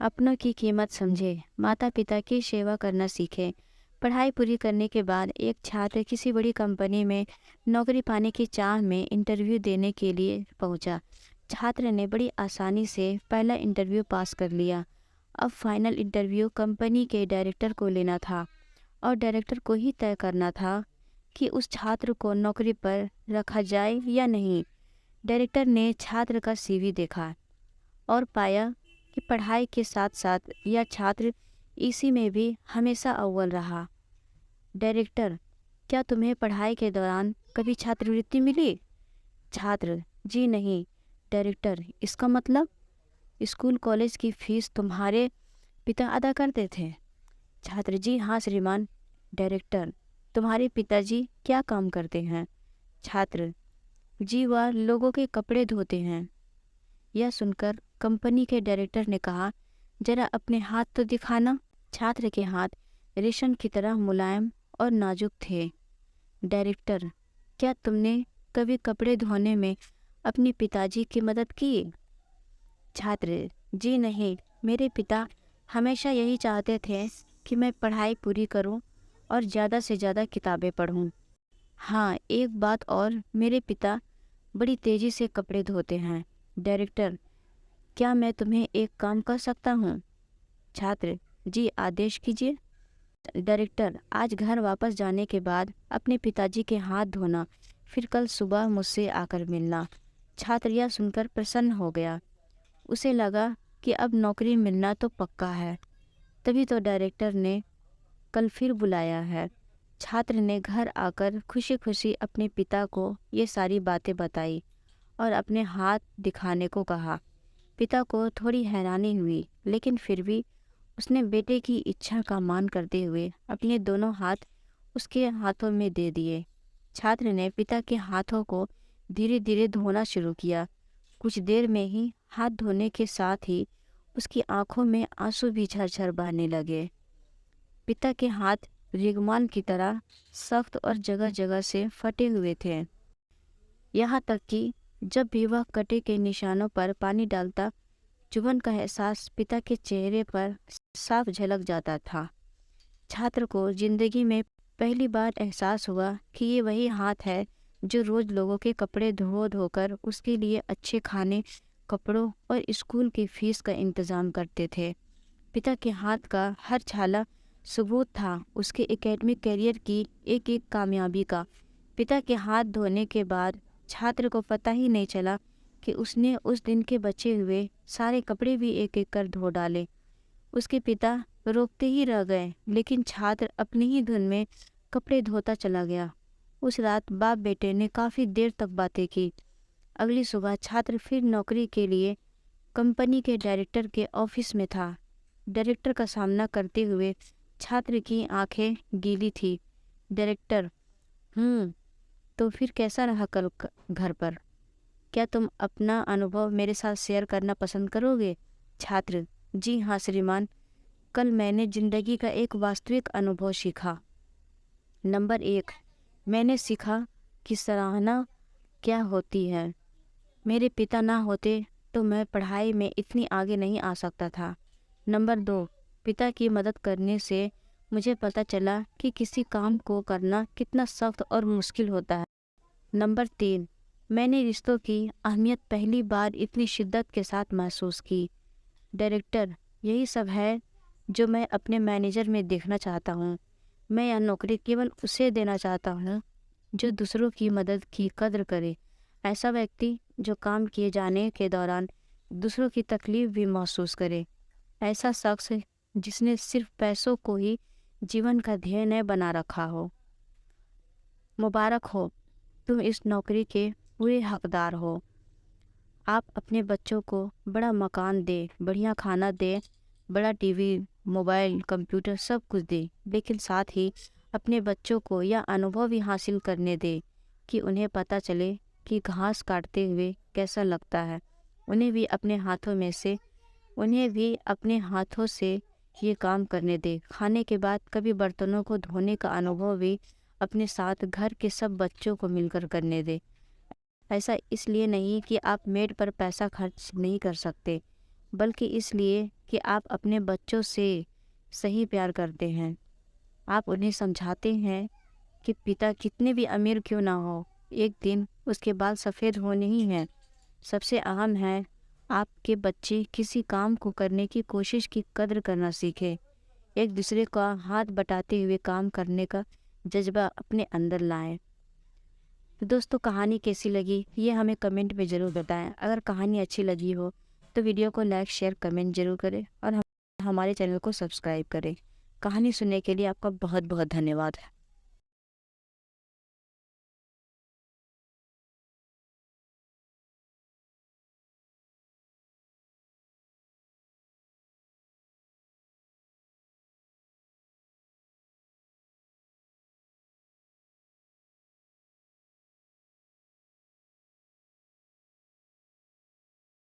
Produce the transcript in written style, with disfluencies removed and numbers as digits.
अपनों की कीमत समझे, माता पिता की सेवा करना सीखे। पढ़ाई पूरी करने के बाद एक छात्र किसी बड़ी कंपनी में नौकरी पाने की चाह में इंटरव्यू देने के लिए पहुंचा। छात्र ने बड़ी आसानी से पहला इंटरव्यू पास कर लिया। अब फाइनल इंटरव्यू कंपनी के डायरेक्टर को लेना था और डायरेक्टर को ही तय करना था कि उस छात्र को नौकरी पर रखा जाए या नहीं। डायरेक्टर ने छात्र का सीवी देखा और पाया कि पढ़ाई के साथ साथ यह छात्र इसी में भी हमेशा अव्वल रहा। डायरेक्टर, क्या तुम्हें पढ़ाई के दौरान कभी छात्रवृत्ति मिली? छात्र, जी नहीं। डायरेक्टर, इसका मतलब स्कूल कॉलेज की फीस तुम्हारे पिता अदा करते थे? छात्र, जी हाँ श्रीमान। डायरेक्टर, तुम्हारे पिताजी क्या काम करते हैं? छात्र, जी वह लोगों के कपड़े धोते हैं। यह सुनकर कंपनी के डायरेक्टर ने कहा, जरा अपने हाथ तो दिखाना। छात्र के हाथ रेशम की तरह मुलायम और नाजुक थे। डायरेक्टर, क्या तुमने कभी कपड़े धोने में अपने पिताजी की मदद की? छात्र, जी नहीं। मेरे पिता हमेशा यही चाहते थे कि मैं पढ़ाई पूरी करूं और ज़्यादा से ज़्यादा किताबें पढूं। हाँ, एक बात और, मेरे पिता बड़ी तेज़ी से कपड़े धोते हैं। डायरेक्टर, क्या मैं तुम्हें एक काम कर सकता हूँ? छात्र, जी आदेश कीजिए। डायरेक्टर, आज घर वापस जाने के बाद अपने पिताजी के हाथ धोना, फिर कल सुबह मुझसे आकर मिलना। छात्र यह सुनकर प्रसन्न हो गया। उसे लगा कि अब नौकरी मिलना तो पक्का है। तभी तो डायरेक्टर ने कल फिर बुलाया है। छात्र ने घर आकर खुशी खुशी अपने पिता को ये सारी बातें बताई और अपने हाथ दिखाने को कहा। पिता को थोड़ी हैरानी हुई, लेकिन फिर भी उसने बेटे की इच्छा का मान करते हुए अपने दोनों हाथ उसके हाथों में दे दिए। छात्र ने पिता के हाथों को धीरे धीरे धोना शुरू किया। कुछ देर में ही हाथ धोने के साथ ही उसकी आंखों में आंसू भी झरझर बहने लगे। पिता के हाथ रेगमाल की तरह सख्त और जगह जगह से फटे हुए थे। यहाँ तक कि जब भी वह कटे के निशानों पर पानी डालता, चुभन का एहसास पिता के चेहरे पर साफ झलक जाता था। छात्र को जिंदगी में पहली बार एहसास हुआ कि ये वही हाथ है जो रोज लोगों के कपड़े धो धोकर उसके लिए अच्छे खाने, कपड़ों और स्कूल की फीस का इंतजाम करते थे। पिता के हाथ का हर छाला सबूत था उसके एकेडमिक करियर की एक एक कामयाबी का। पिता के हाथ धोने के बाद छात्र को पता ही नहीं चला कि उसने उस दिन के बचे हुए सारे कपड़े भी एक एक कर धो डाले। उसके पिता रोकते ही रह गए, लेकिन छात्र अपनी ही धुन में कपड़े धोता चला गया। उस रात बाप बेटे ने काफ़ी देर तक बातें की। अगली सुबह छात्र फिर नौकरी के लिए कंपनी के डायरेक्टर के ऑफिस में था। डायरेक्टर का सामना करते हुए छात्र की आंखें गीली थी। डायरेक्टर, तो फिर कैसा रहा कल घर पर? क्या तुम अपना अनुभव मेरे साथ शेयर करना पसंद करोगे? छात्र, जी हाँ श्रीमान। कल मैंने जिंदगी का एक वास्तविक अनुभव सीखा। नंबर 1, मैंने सीखा कि सराहना क्या होती है। मेरे पिता ना होते तो मैं पढ़ाई में इतनी आगे नहीं आ सकता था। नंबर 2, पिता की मदद करने से मुझे पता चला कि किसी काम को करना कितना सख्त और मुश्किल होता है। नंबर 3, मैंने रिश्तों की अहमियत पहली बार इतनी शिद्दत के साथ महसूस की। डायरेक्टर, यही सब है जो मैं अपने मैनेजर में देखना चाहता हूँ। मैं यह नौकरी केवल उसे देना चाहता हूँ जो दूसरों की मदद की कद्र करे। ऐसा व्यक्ति जो काम किए जाने के दौरान दूसरों की तकलीफ भी महसूस करे। ऐसा शख्स जिसने सिर्फ पैसों को ही जीवन का ध्येय न बना रखा हो। मुबारक हो, तुम इस नौकरी के पूरे हकदार हो। आप अपने बच्चों को बड़ा मकान दे, बढ़िया खाना दे, बड़ा टीवी, मोबाइल, कंप्यूटर सब कुछ दे, लेकिन साथ ही अपने बच्चों को यह अनुभव भी हासिल करने दे कि उन्हें पता चले कि घास काटते हुए कैसा लगता है। उन्हें भी अपने हाथों से ये काम करने दे। खाने के बाद कभी बर्तनों को धोने का अनुभव भी अपने साथ घर के सब बच्चों को मिलकर करने दे। ऐसा इसलिए नहीं कि आप मेड पर पैसा खर्च नहीं कर सकते, बल्कि इसलिए कि कि आप अपने बच्चों से सही प्यार करते हैं। आप उन्हें समझाते हैं कि पिता कितने भी अमीर क्यों ना हो, एक दिन उसके बाल सफ़ेद होने ही हैं। सबसे अहम है, आपके बच्चे किसी काम को करने की कोशिश की कद्र करना सीखें। एक दूसरे का हाथ बटाते हुए काम करने का जज्बा अपने अंदर लाएं। तो दोस्तों, कहानी कैसी लगी ये हमें कमेंट में ज़रूर बताएं। अगर कहानी अच्छी लगी हो तो वीडियो को लाइक शेयर कमेंट ज़रूर करें और हमारे चैनल को सब्सक्राइब करें। कहानी सुनने के लिए आपका बहुत बहुत धन्यवाद।